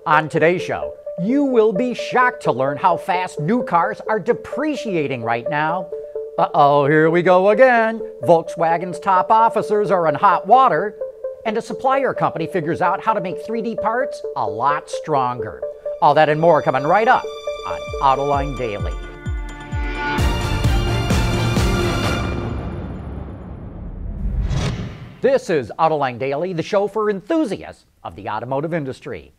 On today's show, you will be shocked to learn how fast new cars are depreciating right now. Uh-oh, here we go again. Volkswagen's top officers are in hot water, and a supplier company figures out how to make 3D parts a lot stronger. All that and more coming right up on Autoline Daily. This is Autoline Daily, the show for enthusiasts of the automotive industry.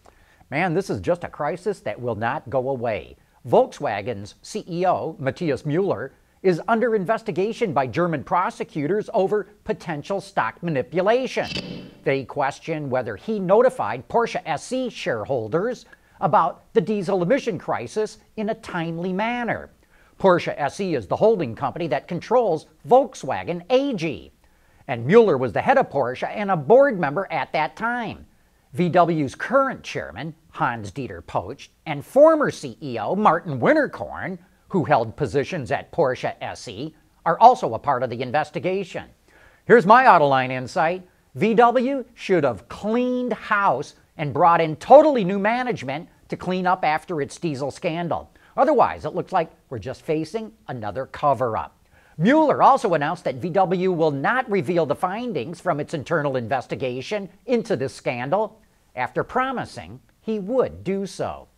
Man, this is just a crisis that will not go away. Volkswagen's CEO, Matthias Müller, is under investigation by German prosecutors over potential stock manipulation. They question whether he notified Porsche SE shareholders about the diesel emission crisis in a timely manner. Porsche SE is the holding company that controls Volkswagen AG. And Müller was the head of Porsche and a board member at that time. VW's current chairman, Hans-Dieter Pocht, and former CEO, Martin Winterkorn, who held positions at Porsche SE, are also a part of the investigation. Here's my Autoline insight. VW should have cleaned house and brought in totally new management to clean up after its diesel scandal. Otherwise, it looks like we're just facing another cover-up. Müller also announced that VW will not reveal the findings from its internal investigation into this scandal, after promising he would do so.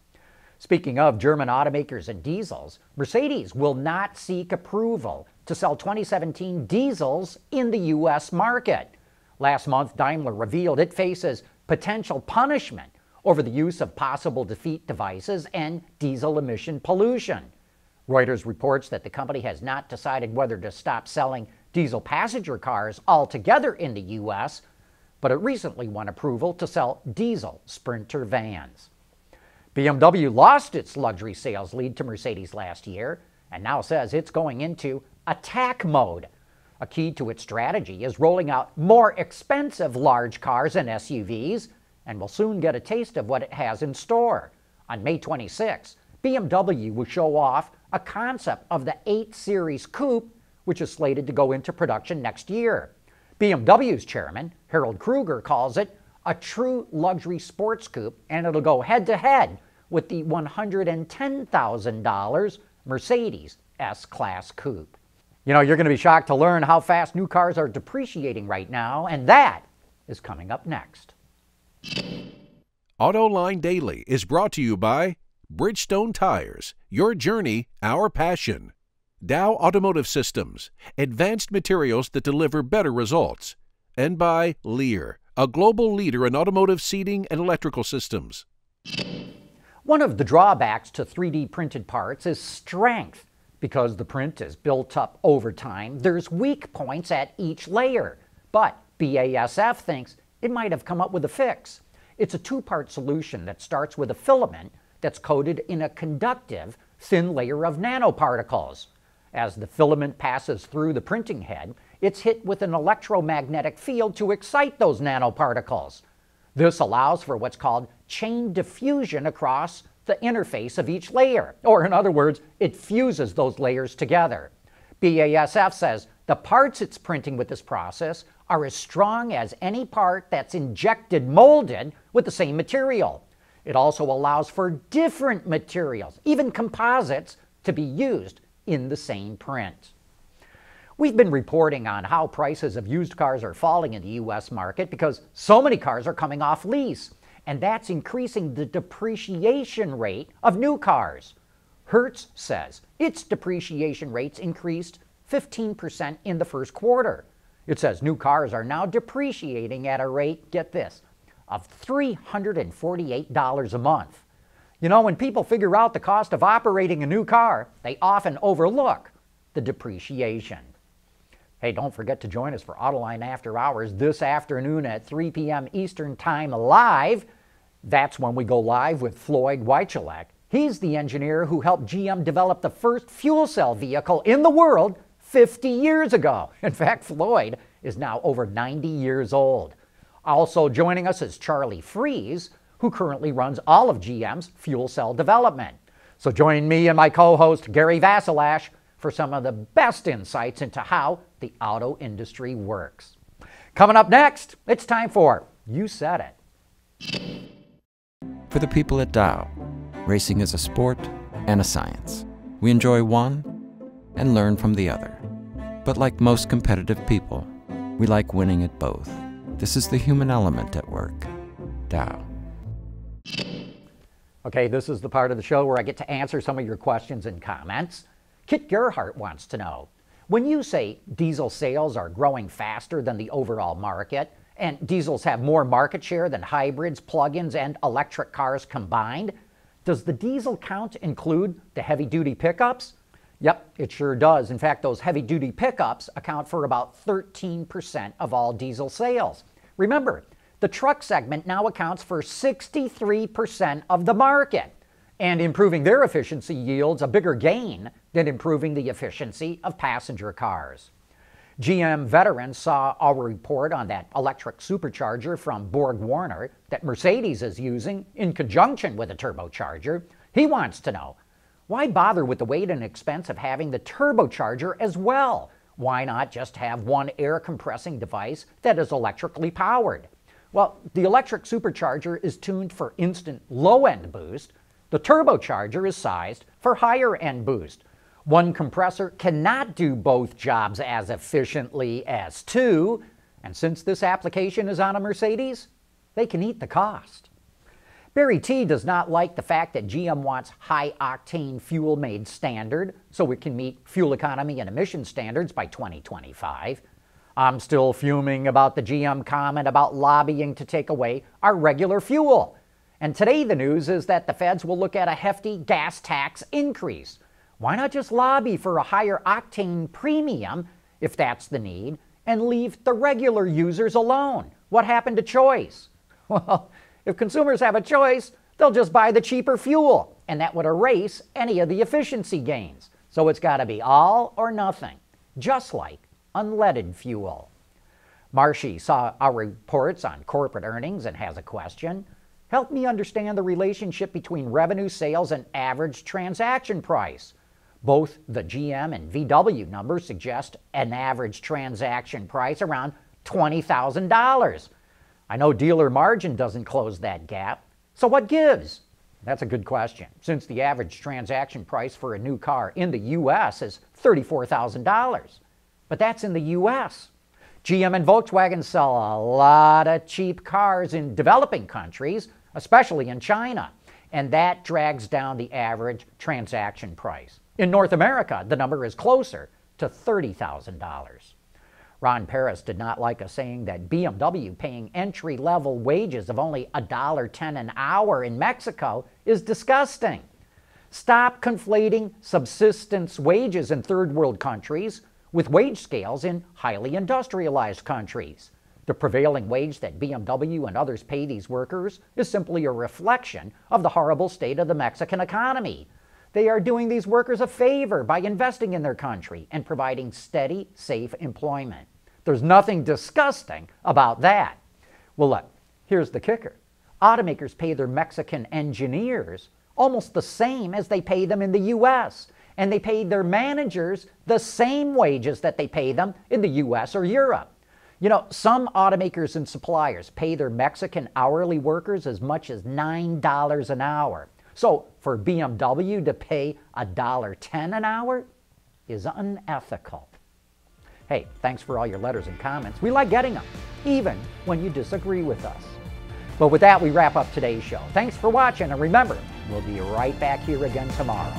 Speaking of German automakers and diesels, Mercedes will not seek approval to sell 2017 diesels in the U.S. market. Last month, Daimler revealed it faces potential punishment over the use of possible defeat devices and diesel emission pollution. Reuters reports that the company has not decided whether to stop selling diesel passenger cars altogether in the U.S., but it recently won approval to sell diesel Sprinter vans. BMW lost its luxury sales lead to Mercedes last year and now says it's going into attack mode. A key to its strategy is rolling out more expensive large cars and SUVs, and we'll soon get a taste of what it has in store. On May 26, BMW will show off a concept of the 8 Series Coupe, which is slated to go into production next year. BMW's chairman, Harald Krüger, calls it a true luxury sports coupe, and it'll go head-to-head with the $110,000 Mercedes S-Class Coupe. You know, you're going to be shocked to learn how fast new cars are depreciating right now, and that is coming up next. Autoline Daily is brought to you by Bridgestone Tires, your journey, our passion. Dow Automotive Systems, advanced materials that deliver better results. And by Lear, a global leader in automotive seating and electrical systems. One of the drawbacks to 3D printed parts is strength. Because the print is built up over time, there's weak points at each layer. But BASF thinks it might have come up with a fix. It's a two-part solution that starts with a filament that's coated in a conductive, thin layer of nanoparticles. As the filament passes through the printing head, it's hit with an electromagnetic field to excite those nanoparticles. This allows for what's called chain diffusion across the interface of each layer, or in other words, it fuses those layers together. BASF says the parts it's printing with this process are as strong as any part that's injected molded with the same material. It also allows for different materials, even composites, to be used in the same print. We've been reporting on how prices of used cars are falling in the U.S. market because so many cars are coming off lease, and that's increasing the depreciation rate of new cars. Hertz says its depreciation rates increased 15% in the first quarter. It says new cars are now depreciating at a rate, get this, of $348 a month. You know, when people figure out the cost of operating a new car, they often overlook the depreciation. Hey, don't forget to join us for Autoline After Hours this afternoon at 3 p.m. Eastern Time live. That's when we go live with Floyd Wychalek. He's the engineer who helped GM develop the first fuel cell vehicle in the world 50 years ago. In fact, Floyd is now over 90 years old. Also joining us is Charlie Fries, who currently runs all of GM's fuel cell development. So join me and my co-host Gary Vasilash for some of the best insights into how the auto industry works. Coming up next, it's time for You Said It. For the people at Dow, racing is a sport and a science. We enjoy one and learn from the other. But like most competitive people, we like winning at both. This is the human element at work. Dow. Okay, this is the part of the show where I get to answer some of your questions and comments. Kit Gerhardt wants to know, when you say diesel sales are growing faster than the overall market, and diesels have more market share than hybrids, plug-ins, and electric cars combined, does the diesel count include the heavy-duty pickups? Yep, it sure does. In fact, those heavy-duty pickups account for about 13% of all diesel sales. Remember, the truck segment now accounts for 63% of the market, and improving their efficiency yields a bigger gain than improving the efficiency of passenger cars. GM veterans saw our report on that electric supercharger from Borg-Warner that Mercedes is using in conjunction with a turbocharger. He wants to know, why bother with the weight and expense of having the turbocharger as well? Why not just have one air compressing device that is electrically powered? Well, the electric supercharger is tuned for instant low-end boost. The turbocharger is sized for higher-end boost. One compressor cannot do both jobs as efficiently as two, and since this application is on a Mercedes, they can eat the cost. Barry T does not like the fact that GM wants high-octane fuel made standard so it can meet fuel economy and emission standards by 2025. I'm still fuming about the GM comment about lobbying to take away our regular fuel. And today the news is that the feds will look at a hefty gas tax increase. Why not just lobby for a higher octane premium, if that's the need, and leave the regular users alone? What happened to choice? Well, if consumers have a choice, they'll just buy the cheaper fuel, and that would erase any of the efficiency gains. So it's got to be all or nothing, just like unleaded fuel. Marshy saw our reports on corporate earnings and has a question. Help me understand the relationship between revenue, sales, and average transaction price. Both the GM and VW numbers suggest an average transaction price around $20,000. I know dealer margin doesn't close that gap, so what gives? That's a good question, since the average transaction price for a new car in the U.S. is $34,000. But that's in the U.S. GM and Volkswagen sell a lot of cheap cars in developing countries, especially in China, and that drags down the average transaction price. In North America, the number is closer to $30,000. Ron Paris did not like us saying that BMW paying entry-level wages of only $1.10 an hour in Mexico is disgusting. Stop conflating subsistence wages in third world countries with wage scales in highly industrialized countries. The prevailing wage that BMW and others pay these workers is simply a reflection of the horrible state of the Mexican economy. They are doing these workers a favor by investing in their country and providing steady, safe employment. There's nothing disgusting about that. Well, look, here's the kicker. Automakers pay their Mexican engineers almost the same as they pay them in the U.S., and they pay their managers the same wages that they pay them in the U.S. or Europe. You know, some automakers and suppliers pay their Mexican hourly workers as much as $9 an hour. So for BMW to pay $1.10 an hour is unethical. Hey, thanks for all your letters and comments. We like getting them, even when you disagree with us. But with that, we wrap up today's show. Thanks for watching, and remember, we'll be right back here again tomorrow.